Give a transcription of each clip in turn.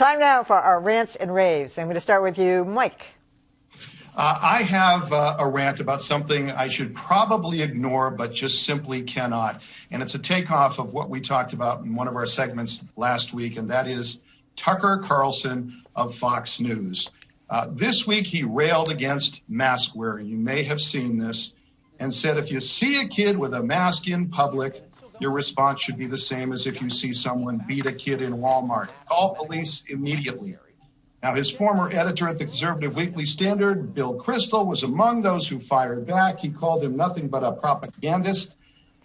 Time now for our rants and raves. I'm going to start with you, Mike. I have a rant about something I should probably ignore, but just simply cannot. And it's a takeoff of what we talked about in one of our segments last week, and that is Tucker Carlson of Fox News. This week, he railed against mask wearing. You may have seen this, and said if you see a kid with a mask in public, your response should be the same as if you see someone beat a kid in Walmart. Call police immediately. Now, his former editor at the Conservative Weekly Standard, Bill Kristol, was among those who fired back. He called him nothing but a propagandist.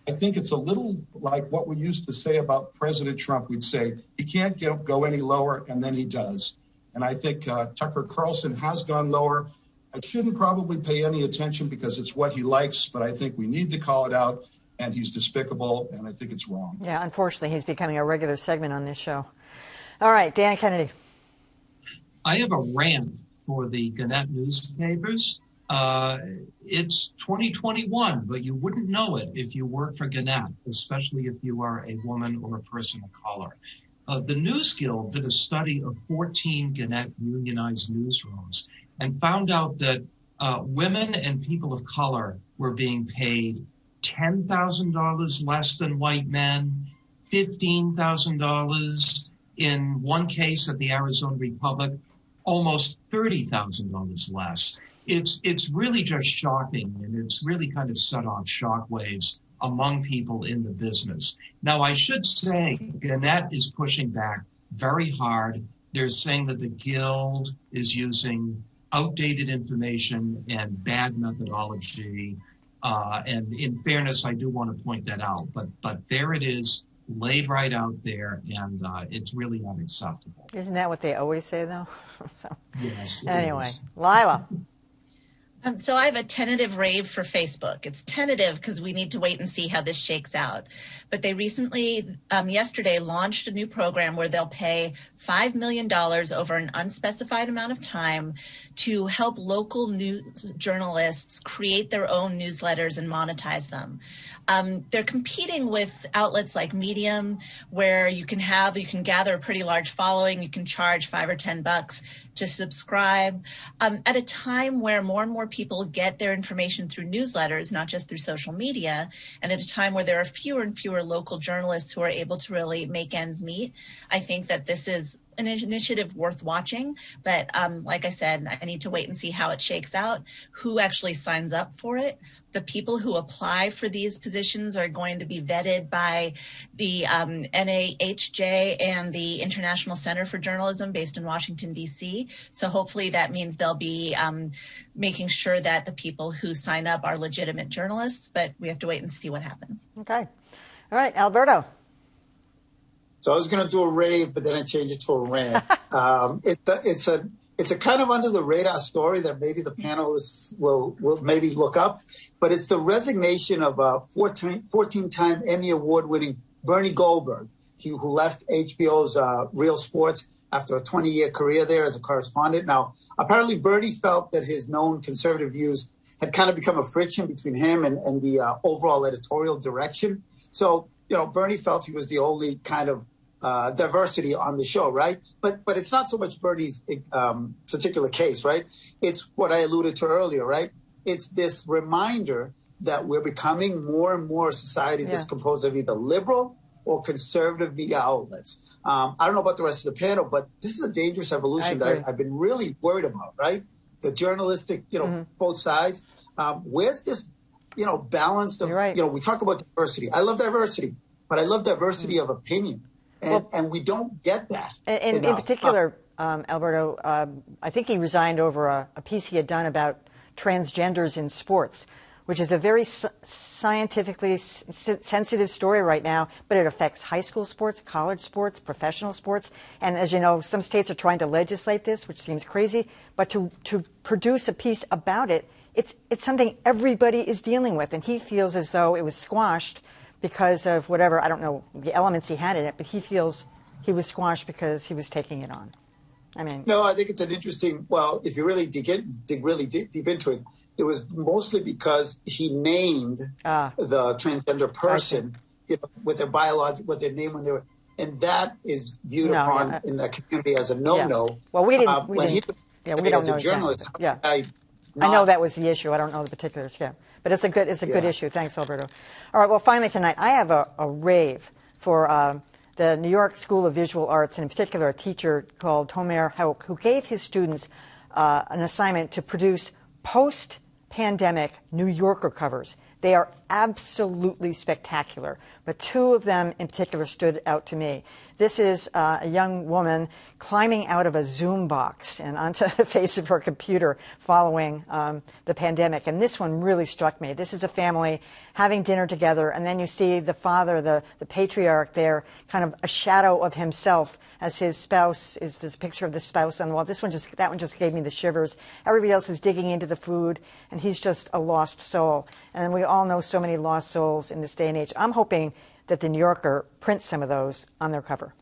I think it's a little like what we used to say about President Trump. We'd say he can't go any lower, and then he does. And I think Tucker Carlson has gone lower. I shouldn't probably pay any attention because it's what he likes, but I think we need to call it out, and he's despicable, and I think it's wrong. Yeah, unfortunately, he's becoming a regular segment on this show. All right, Dan Kennedy. I have a rant for the Gannett newspapers. It's 2021, but you wouldn't know it if you work for Gannett, especially if you are a woman or a person of color. The News Guild did a study of 14 Gannett unionized newsrooms and found out that women and people of color were being paid $10,000 less than white men, $15,000 in one case at the Arizona Republic, almost $30,000 less. It's really just shocking, and it's really kind of set off shockwaves among people in the business. Now, I should say Gannett is pushing back very hard. They're saying that the Guild is using outdated information and bad methodology. And in fairness, I do want to point that out. But there it is, laid right out there, and it's really unacceptable. Isn't that what they always say, though? Yes. Anyway, Lylah. So I have a tentative rave for Facebook. It's tentative because we need to wait and see how this shakes out. But they recently, yesterday, launched a new program where they'll pay $5 million over an unspecified amount of time to help local news journalists create their own newsletters and monetize them. They're competing with outlets like Medium, where you can gather a pretty large following. You can charge $5 or $10 to subscribe at a time where more and more people get their information through newsletters, not just through social media, and at a time where there are fewer and fewer local journalists who are able to really make ends meet. I think that this is an initiative worth watching, but like I said, I need to wait and see how it shakes out, who actually signs up for it. The people who apply for these positions are going to be vetted by the NAHJ and the International Center for Journalism based in Washington, D.C. So hopefully that means they'll be making sure that the people who sign up are legitimate journalists, but we have to wait and see what happens. Okay. All right, Alberto. So I was going to do a rave, but then I changed it to a rant. It's a kind of under the radar story that maybe the panelists will maybe look up, but it's the resignation of 14-time Emmy Award-winning Bernie Goldberg, who left HBO's Real Sports after a 20-year career there as a correspondent. Now, apparently Bernie felt that his known conservative views had kind of become a friction between him and the overall editorial direction. So, Bernie felt he was the only kind of diversity on the show, right? But it's not so much Bernie's particular case, right? It's what I alluded to earlier, right? It's this reminder that we're becoming more and more a society that's composed of either liberal or conservative media outlets. I don't know about the rest of the panel, but this is a dangerous evolution that I've been really worried about, right? The journalistic, both sides. Where's this, balance? We talk about diversity. I love diversity, but I love diversity of opinion. And we don't get that. In particular, Alberto, I think he resigned over a piece he had done about transgenders in sports, which is a very scientifically sensitive story right now, but it affects high school sports, college sports, professional sports. And as you know, some states are trying to legislate this, which seems crazy, but to produce a piece about it, it's something everybody is dealing with. And he feels as though it was squashed because of whatever, I don't know, the elements he had in it, but he feels he was squashed because he was taking it on. No, I think it's an interesting, if you really dig deep into it, it was mostly because he named the transgender person with their biology, with their name when they were. And that is viewed No, upon yeah. in the community as a no-no. Yeah. Well, we didn't. When he We don't as know a journalist, exactly. Yeah. I know that was the issue. I don't know the particulars. Yeah, but it's a good issue. Thanks, Alberto. All right. Well, finally tonight, I have a rave for the New York School of Visual Arts, and in particular, a teacher called Tomer Hauk, who gave his students an assignment to produce post-pandemic New Yorker covers. They are absolutely spectacular, but two of them in particular stood out to me. This is a young woman climbing out of a Zoom box and onto the face of her computer following the pandemic, and this one really struck me. This is a family having dinner together, and then you see the father, the patriarch there, kind of a shadow of himself as his spouse. There's a picture of the spouse on the wall. That one just gave me the shivers. Everybody else is digging into the food, and he's just a lost soul. And we all know so many lost souls in this day and age. I'm hoping that the New Yorker prints some of those on their cover.